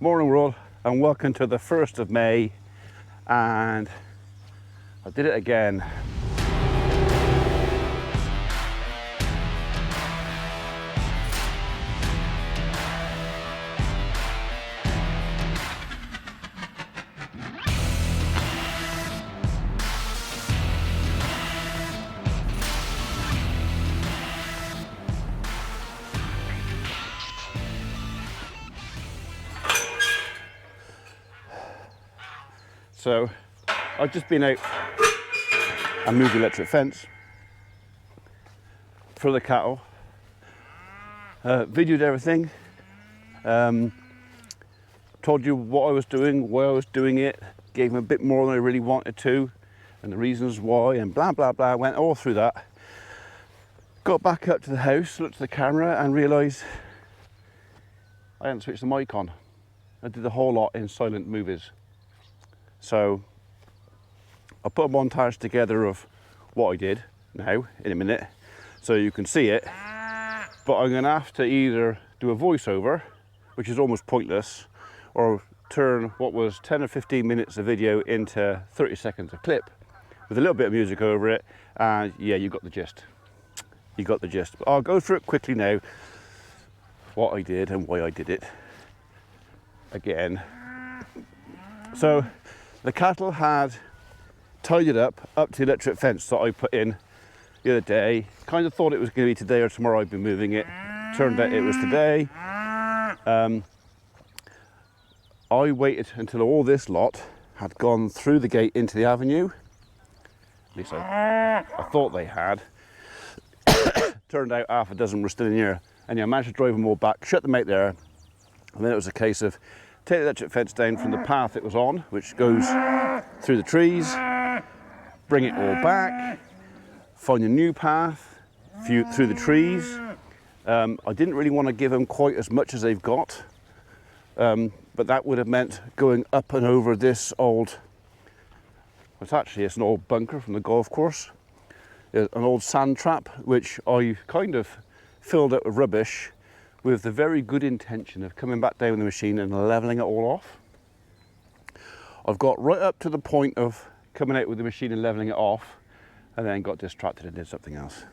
Morning world, and welcome to the 1st of May, and I did it again. So I've just been out and moved the electric fence for the cattle, videoed everything, told you what I was doing, why I was doing it, gave them a bit more than I really wanted to, and the reasons why, and blah blah blah. Went all through that. Got back up to the house, looked at the camera and realised I hadn't switched the mic on. I did the whole lot in silent movies. So I'll put a montage together of what I did now in a minute so you can see it, but I'm going to have to either do a voiceover, which is almost pointless, or turn what was 10 or 15 minutes of video into 30 seconds of clip with a little bit of music over it, and yeah, you got the gist. You got the gist. But I'll go through it quickly now, what I did and why I did it again. So the cattle had tidied up to the electric fence that I put in the other day. Kind of thought it was going to be today or tomorrow I'd be moving it. Turned out it was today. I waited until all this lot had gone through the gate into the avenue. At least I thought they had. Turned out half a dozen were still in here. And I managed to drive them all back, shut them out there. And then it was a case of take the electric fence down from the path it was on, which goes through the trees, bring it all back, find a new path through the trees. I didn't really want to give them quite as much as they've got, but that would have meant going up and over this old, it's an old bunker from the golf course, an old sand trap, which I kind of filled up with rubbish with the very good intention of coming back down with the machine and levelling it all off. I've got right up to the point of coming out with the machine and levelling it off, and then got distracted and did something else.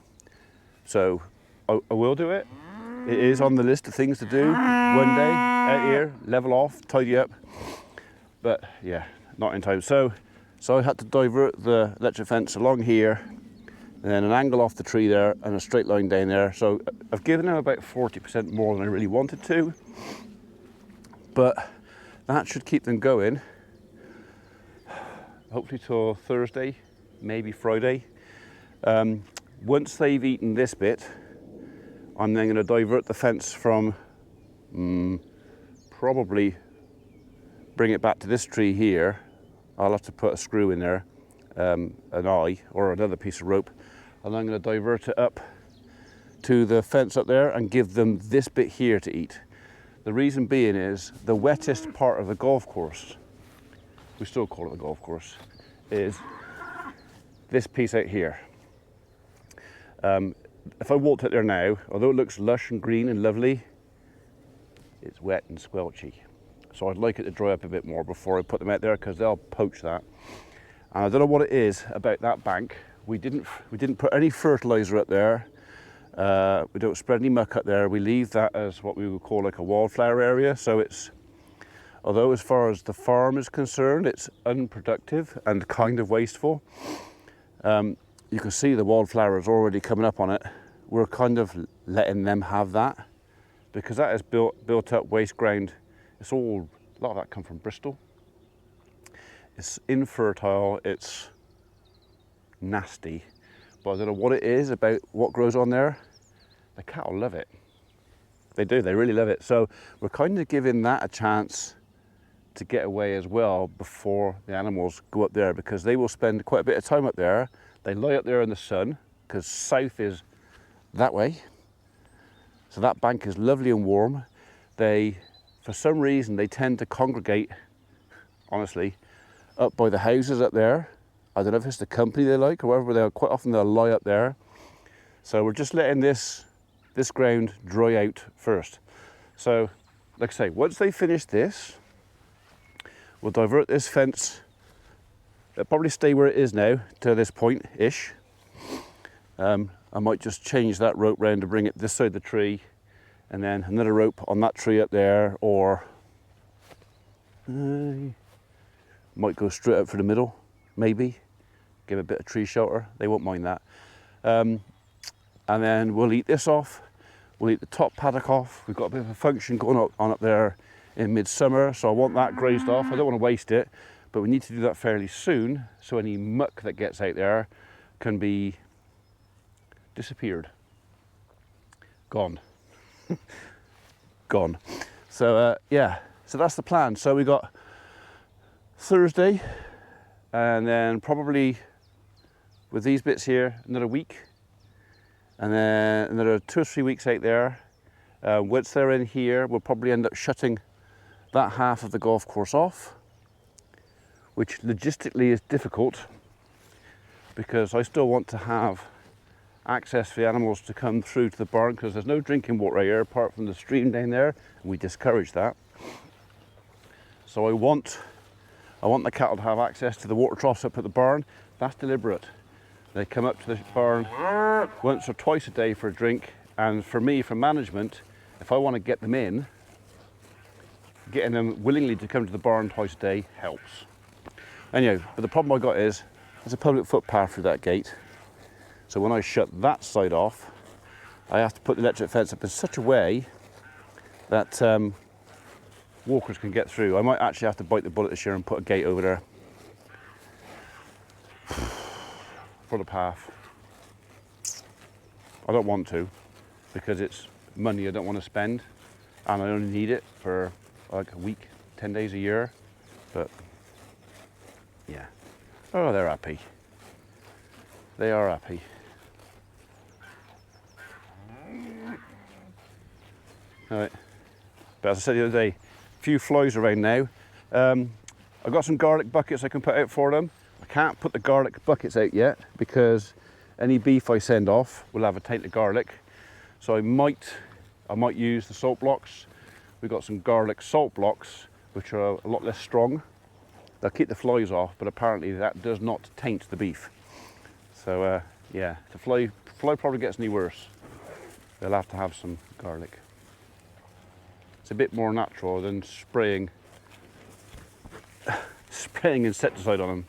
So I will do it. It is on the list of things to do one day, out here, level off, tidy up. But yeah, not in time. So I had to divert the electric fence along here, and then an angle off the tree there and a straight line down there. So I've given them about 40% more than I really wanted to, but that should keep them going, hopefully till Thursday, maybe Friday. Once they've eaten this bit, I'm then going to divert the fence from probably bring it back to this tree here. I'll have to put a screw in there, an eye or another piece of rope, and I'm going to divert it up to the fence up there and give them this bit here to eat. The reason being is the wettest part of the golf course, we still call it the golf course, is this piece out here. If I walked out there now, although it looks lush and green and lovely, it's wet and squelchy. So I'd like it to dry up a bit more before I put them out there, because they'll poach that. And I don't know what it is about that bank. We didn't put any fertilizer up there. We don't spread any muck up there. We leave that as what we would call like a wildflower area. So it's, although as far as the farm is concerned, it's unproductive and kind of wasteful. You can see the wildflowers already coming up on it. We're kind of letting them have that, because that is built up waste ground. It's all, a lot of that come from Bristol. It's infertile, it's nasty, but I don't know what it is about what grows on there. The cattle love it. They do, they really love it. So we're kind of giving that a chance to get away as well before the animals go up there, because they will spend quite a bit of time up there. They lie up there in the sun, because south is that way. So that bank is lovely and warm. They, for some reason, they tend to congregate, honestly, up by the houses up there. I don't know if it's the company they like or whatever, but quite often they'll lie up there. So we're just letting this ground dry out first. So, like I say, once they finish this, We'll divert this fence. It'll probably stay where it is now to this point-ish. I might just change that rope round to bring it this side of the tree, and then another rope on that tree up there, or might go straight up for the middle, maybe. Give a bit of tree shelter, they won't mind that. And then we'll eat this off. We'll eat the top paddock off. We've got a bit of a function going on up there in midsummer, so I want that grazed off. I don't want to waste it, but we need to do that fairly soon, so any muck that gets out there can be disappeared. Gone. Gone. So yeah, so that's the plan. So we got Thursday, and then probably with these bits here, another week, and then another 2 or 3 weeks out there. Once they're in here, we'll probably end up shutting that half of the golf course off, which logistically is difficult because I still want to have access for the animals to come through to the barn, because there's no drinking water here apart from the stream down there, and we discourage that. So I want the cattle to have access to the water troughs up at the barn. That's deliberate. They come up to the barn once or twice a day for a drink, and for me, for management, if I want to get them in, getting them willingly to come to the barn twice a day helps. Anyway, but the problem I got is there's a public footpath through that gate. So when I shut that side off, I have to put the electric fence up in such a way that walkers can get through. I might actually have to bite the bullet this year and put a gate over there for the path. I don't want to, because it's money I don't want to spend, and I only need it for like a week, 10 days a year. But yeah, oh, they're happy. They are happy. All right. But as I said the other day, a few flies around now. I've got some garlic buckets I can put out for them. I can't put the garlic buckets out yet because any beef I send off will have a taint of garlic. So I might use the salt blocks. We've got some garlic salt blocks which are a lot less strong. They'll keep the flies off, but apparently that does not taint the beef. So yeah, if the fly probably gets any worse, they'll have to have some garlic. It's a bit more natural than spraying insecticide on them.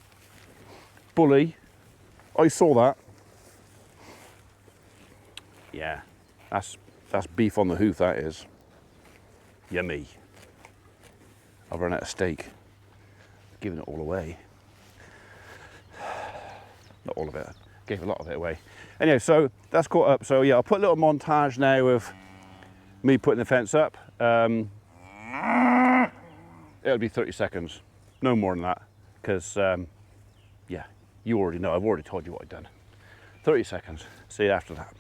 Bully, I saw that. Yeah, that's beef on the hoof, that is. Yummy. I've run out of steak. Giving it all away. Not all of it, gave a lot of it away. Anyway, so that's caught up. So yeah, I'll put a little montage now of me putting the fence up. It'll be 30 seconds, no more than that, because yeah, you already know, I've already told you what I've done. 30 seconds, see you after that.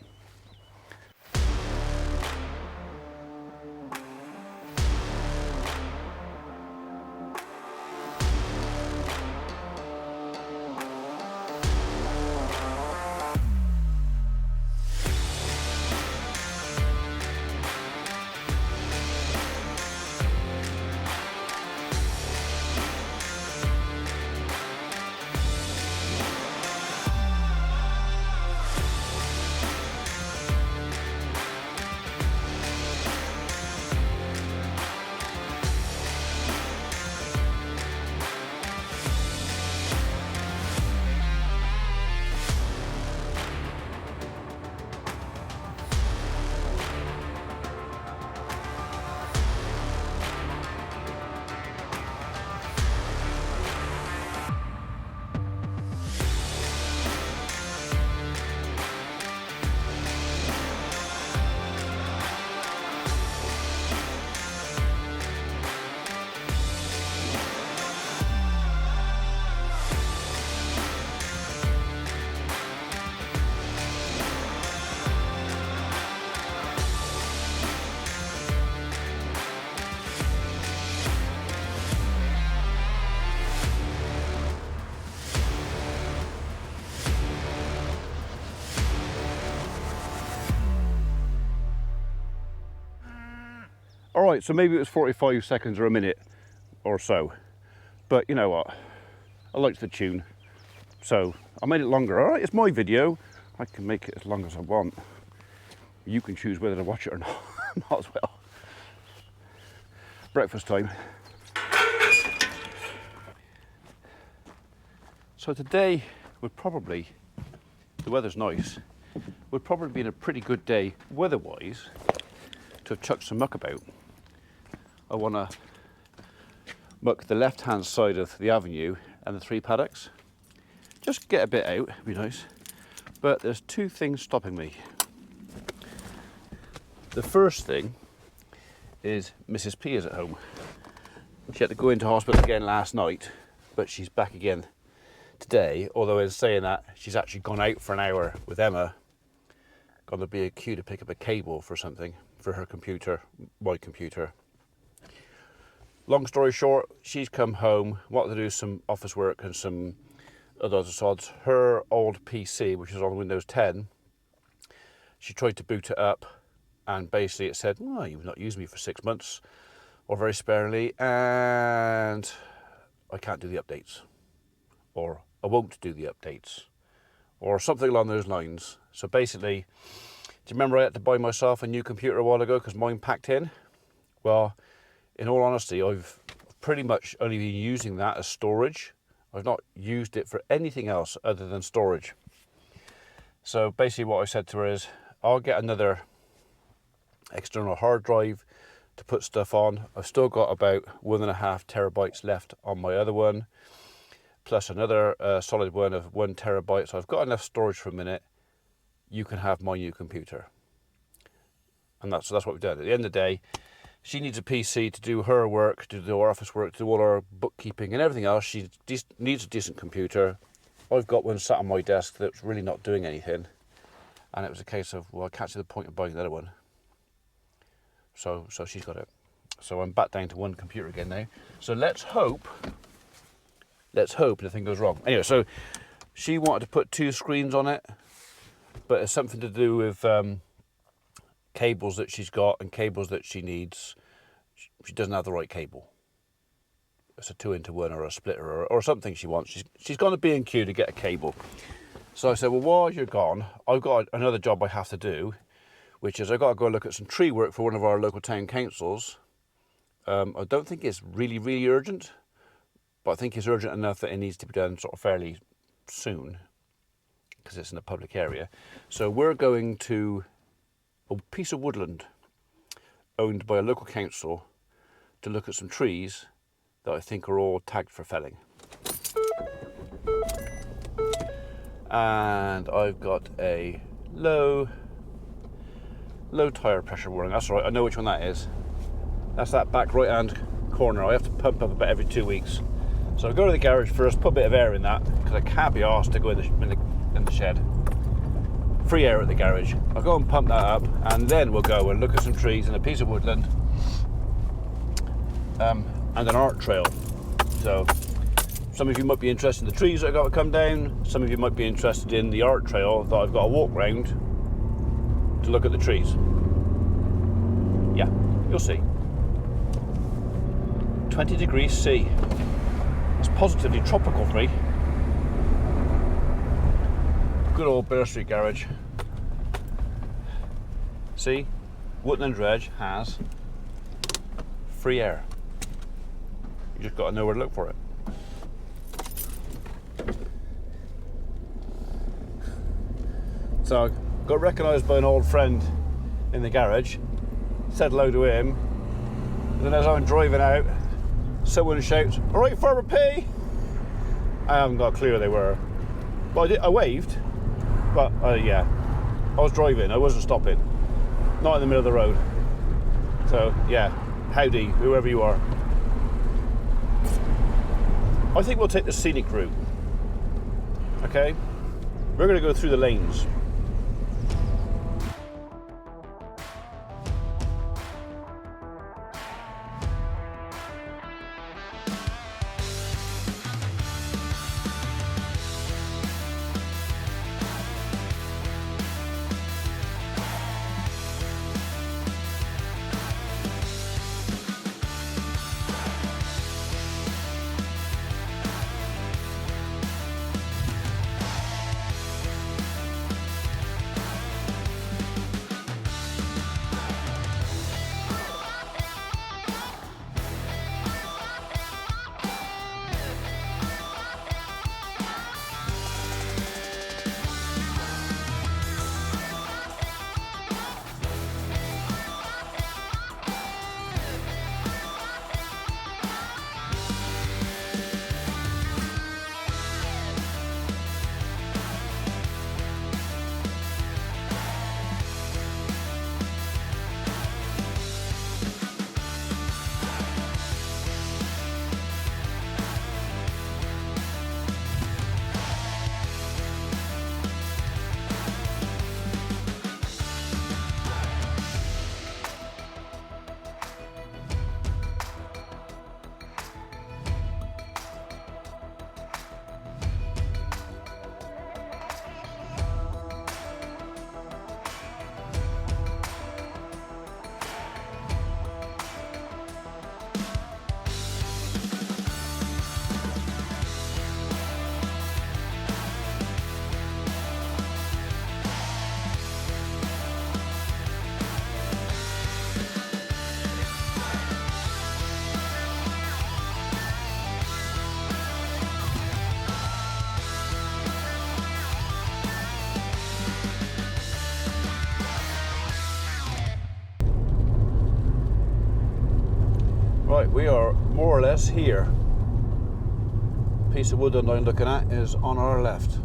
All right, so maybe it was 45 seconds or a minute or so, But you know what? I liked the tune. So I made it longer. All right, it's my video. I can make it as long as I want. You can choose whether to watch it or not. Not as well. Breakfast time. So today would probably, the weather's nice, would probably be a pretty good day weather-wise to have chucked some muck about. I want to muck the left-hand side of the avenue and the 3 paddocks. Just get a bit out, it'd be nice. But there's 2 things stopping me. The first thing is Mrs. P is at home. She had to go into hospital again last night, but she's back again today, although in saying that, she's actually gone out for an hour with Emma, gone to be a queue to pick up a cable for something, for her computer, my computer. Long story short, she's come home, wanted to do some office work and some other odds. Her old PC, which is on Windows 10, she tried to boot it up, and basically it said, oh, you've not used me for 6 months, or very sparingly, and I can't do the updates. Or I won't do the updates. Or something along those lines. So basically, do you remember I had to buy myself a new computer a while ago because mine packed in? Well, in all honesty, I've pretty much only been using that as storage. I've not used it for anything else other than storage. So basically what I said to her is, I'll get another external hard drive to put stuff on. I've still got about 1.5 terabytes left on my other one, plus another solid one of 1 terabyte. So I've got enough storage for a minute. You can have my new computer. And that's what we've done. At the end of the day, she needs a PC to do her work, to do her office work, to do all her bookkeeping and everything else. She needs a decent computer. I've got one sat on my desk that's really not doing anything. And it was a case of, well, I can't see the point of buying another one. So she's got it. So I'm back down to 1 computer again now. So let's hope nothing goes wrong. Anyway, so she wanted to put 2 screens on it, but it's something to do with cables that she's got and cables that she needs. She doesn't have the right cable. It's a 2-into-1 or a splitter or something she wants. She's gone to B&Q to get a cable. So I said, well, while you're gone, I've got another job I have to do, which is I've got to go look at some tree work for one of our local town councils. I don't think it's really, really urgent, but I think it's urgent enough that it needs to be done sort of fairly soon because it's in a public area. So we're going to a piece of woodland owned by a local council to look at some trees that I think are all tagged for felling. And I've got a low tire pressure warning. That's right, I know which one that is. That's that back right hand corner. I have to pump up about every 2 weeks. So I'll go to the garage first, put a bit of air in that because I can't be arsed to go in the shed. Free air at the garage. I'll go and pump that up, and then we'll go and look at some trees in a piece of woodland and an art trail. So some of you might be interested in the trees that I've got to come down. Some of you might be interested in the art trail that I've got to walk round to look at the trees. Yeah, you'll see. 20 degrees C. It's positively tropical for me. Good old Bear Street garage. See, Wotton Under Edge has free air. You just got to know where to look for it. So I got recognised by an old friend in the garage, said hello to him, and then as I'm driving out, someone shouts, "All right, Farmer P!" I haven't got a clue who they were. But I waved, but yeah, I was driving, I wasn't stopping. Not in the middle of the road. So yeah, howdy, whoever you are. I think we'll take the scenic route. Okay? We're going to go through the lanes. Right, we are more or less here. Piece of wood that I'm looking at is on our left.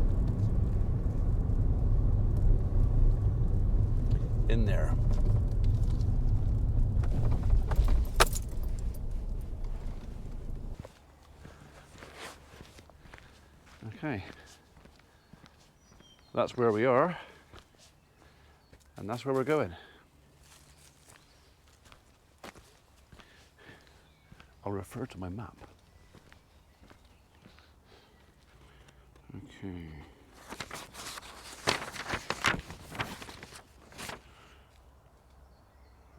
In there. Okay. That's where we are. And that's where we're going. I'll refer to my map. Okay.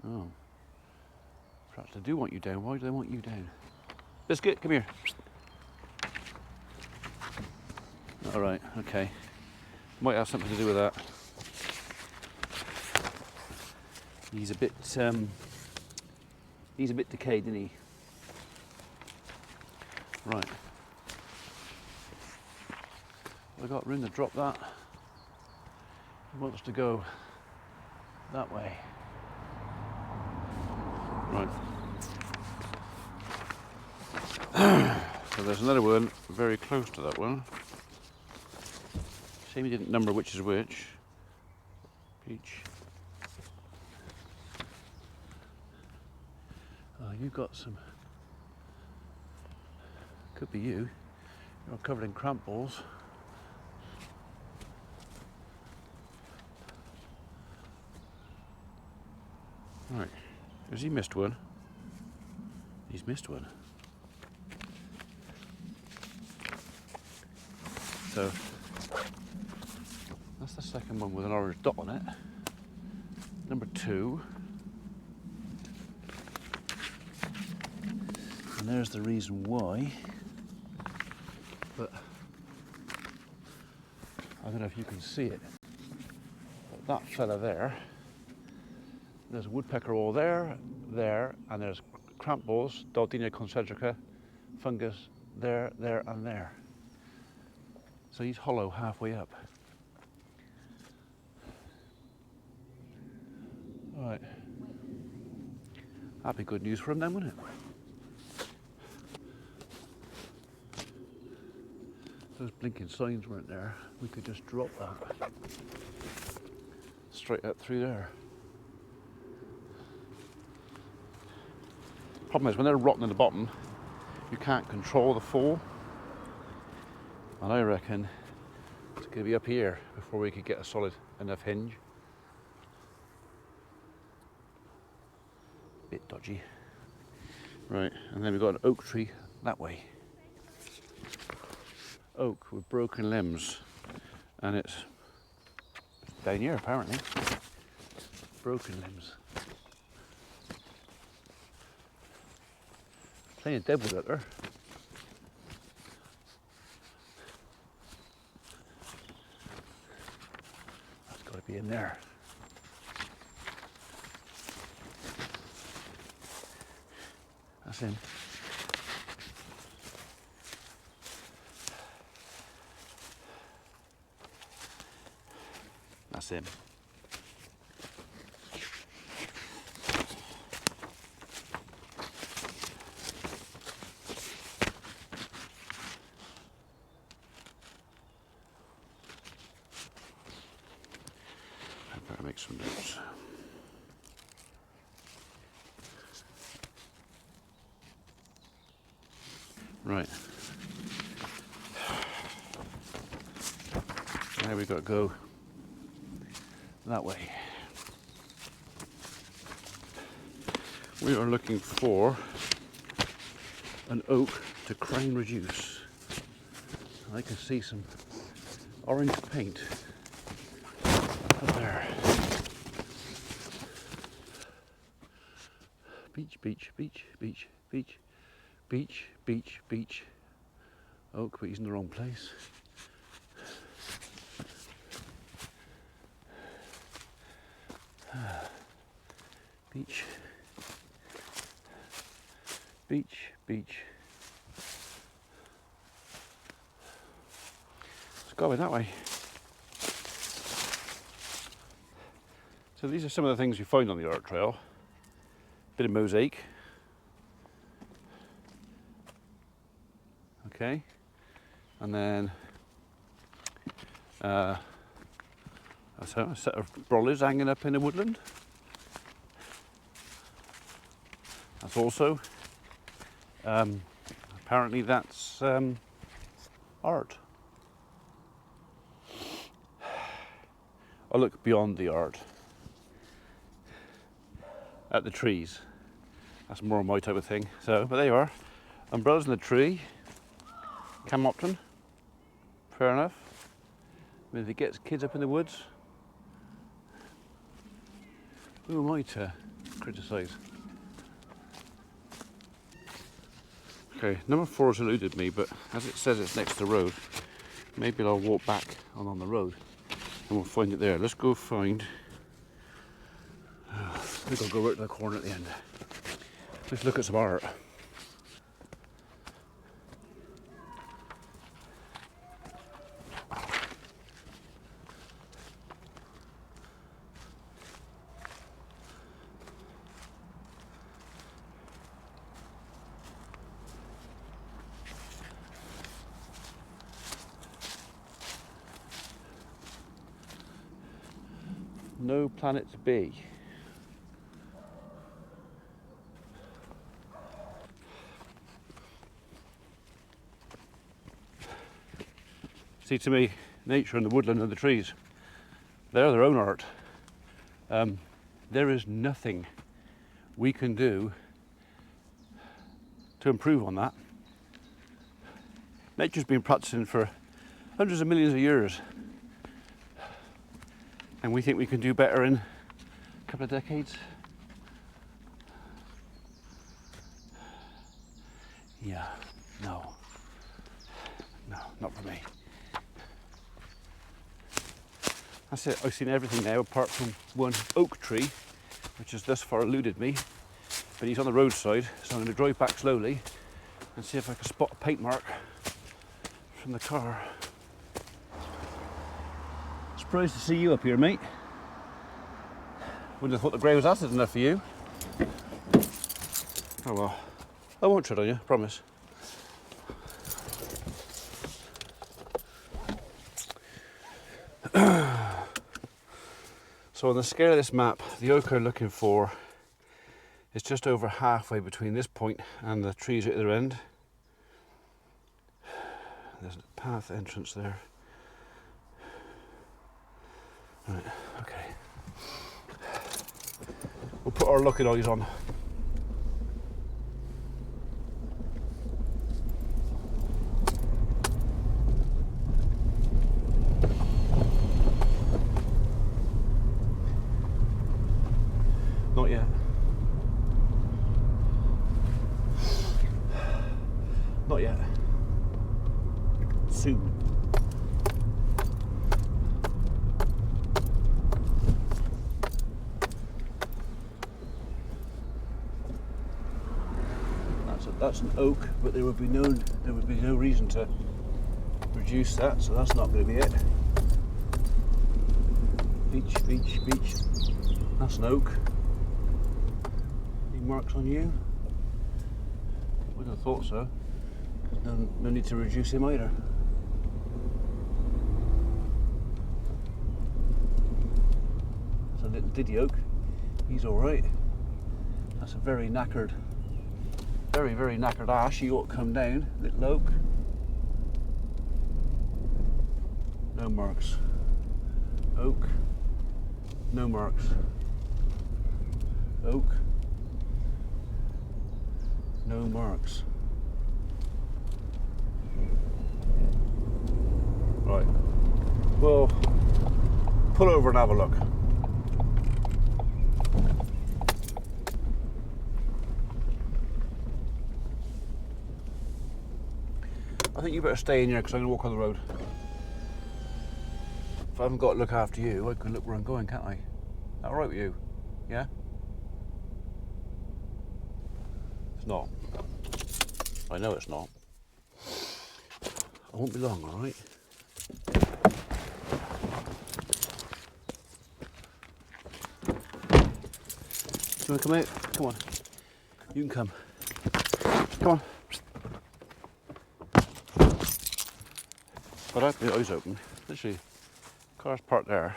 Oh. Perhaps they do want you down. Why do they want you down? Biscuit, come here. All right, okay. Might have something to do with that. He's a bit decayed, isn't he? Right. I got room to drop that. He wants to go that way. Right. So there's another one very close to that one. Shame he didn't number which is which. Peach. Oh, you got some. Could be you. You're covered in cramp balls. Right. Has he missed one? He's missed one. So that's the second one with an orange dot on it. Number 2. And there's the reason why. But I don't know if you can see it. But that fella there, there's a woodpecker all there, and there's cramp balls, Daldinia concentrica, fungus there, and there. So he's hollow halfway up. Right. That'd be good news for him then, wouldn't it? Those blinking signs weren't there. We could just drop that straight up through there. Problem is, when they're rotting in the bottom, you can't control the fall. And I reckon it's going to be up here before we could get a solid enough hinge. Bit dodgy. Right, and then we've got an oak tree that way. Oak with broken limbs, and it's down here apparently. Broken limbs. Plenty of deadwood out there. That's got to be in there. That's in. That's him. I better make some notes. Right. Now we've got to go that way. We are looking for an oak to crown reduce. I can see some orange paint up there. Beach, beach, beach, beach, beach, beach, beach, beach. Oak, but he's in the wrong place. Beach, beach, beach. Let's go that way. So these are some of the things you find on the art trail. Bit of mosaic, Okay, and then a set of brollies hanging up in the woodland. That's also, apparently that's art. I look beyond the art at the trees. That's more my type of thing. So, but there you are. Umbrellas in the tree. Cam Upton. Fair enough. I mean, if it gets kids up in the woods, who am I to criticise? Okay, number 4 has eluded me, but as it says it's next to the road, maybe I'll walk back on the road and we'll find it there. Let's go find. I think I'll go right to the corner at the end. Let's look at some art. No Planet B. See, to me, nature and the woodland and the trees, they're their own art. There is nothing we can do to improve on that. Nature's been practicing for hundreds of millions of years, and we think we can do better in a couple of decades. Yeah, no, not for me. That's it, I've seen everything now apart from one oak tree, which has thus far eluded me, but he's on the roadside, so I'm going to drive back slowly and see if I can spot a paint mark from the car. Surprised to see you up here, mate. Wouldn't have thought the grey was acid enough for you. Oh well, I won't tread on you, promise. So on the scale of this map, the oak I'm looking for is just over halfway between this point and the trees at the other end. There's a path entrance there. Right, okay. We'll put our looking eyes on. Not yet. Not yet. Soon. That's an oak, but there would be no reason to reduce that, so that's not going to be it. Beech. That's an oak. Any marks on you? Wouldn't have thought so. No need to reduce him either. That's a little diddy oak. He's all right. That's a very knackered ash. He ought to come down. Little oak. No marks. Oak. No marks. Oak. No marks. Right. Well, pull over and have a look. I think you better stay in here because I'm going to walk on the road. If I haven't got to look after you, I can look where I'm going, can't I? Is that alright with you? Yeah? It's not. I know it's not. I won't be long, alright? Do you want to come out? Come on. You can come. Come on. But I have my eyes open. Literally, car's parked there.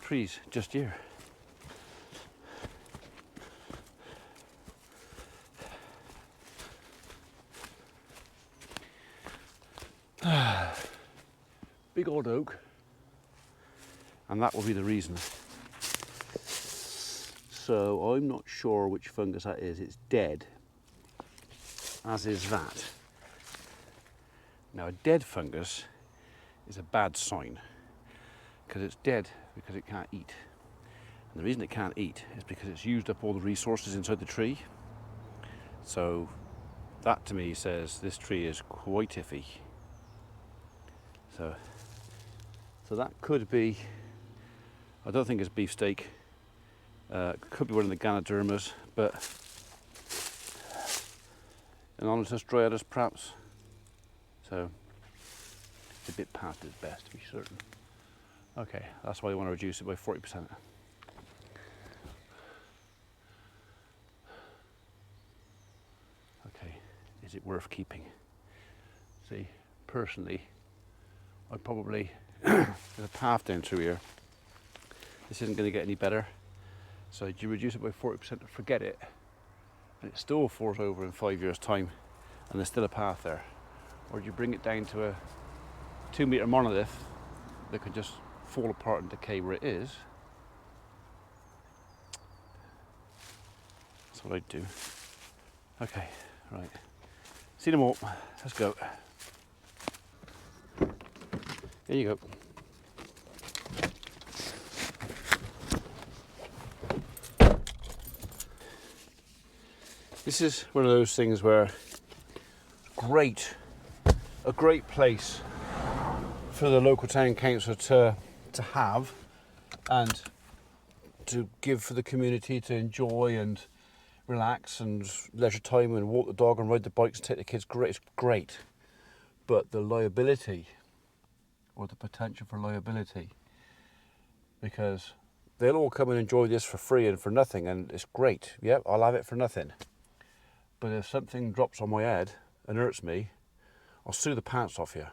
Trees just here. Big old oak. And that will be the reason. So I'm not sure which fungus that is. It's dead, as is that. Now a dead fungus is a bad sign, because it's dead because it can't eat. And the reason it can't eat is because it's used up all the resources inside the tree. So that to me says this tree is quite iffy. So that could be, I don't think it's beefsteak, could be one of the Ganodermas, but an Onychus striatus perhaps. So it's a bit past its best, to be certain. Okay, that's why I want to reduce it by 40%. Okay, is it worth keeping? See, personally, I probably, there's a path down through here. This isn't going to get any better. So do you reduce it by 40% and forget it, and it still falls over in 5 years' time, and there's still a path there? Or do you bring it down to a 2-metre monolith that could just fall apart and decay where it is? That's what I'd do. Okay, right. See them all. Let's go. Here you go. This is one of those things where a great place for the local town council to have and to give for the community to enjoy and relax and leisure time and walk the dog and ride the bikes and take the kids. Great, it's great. But the liability, or the potential for liability, because they'll all come and enjoy this for free and for nothing, and it's great. Yep, I'll have it for nothing. But if something drops on my head and hurts me, I'll sue the pants off you.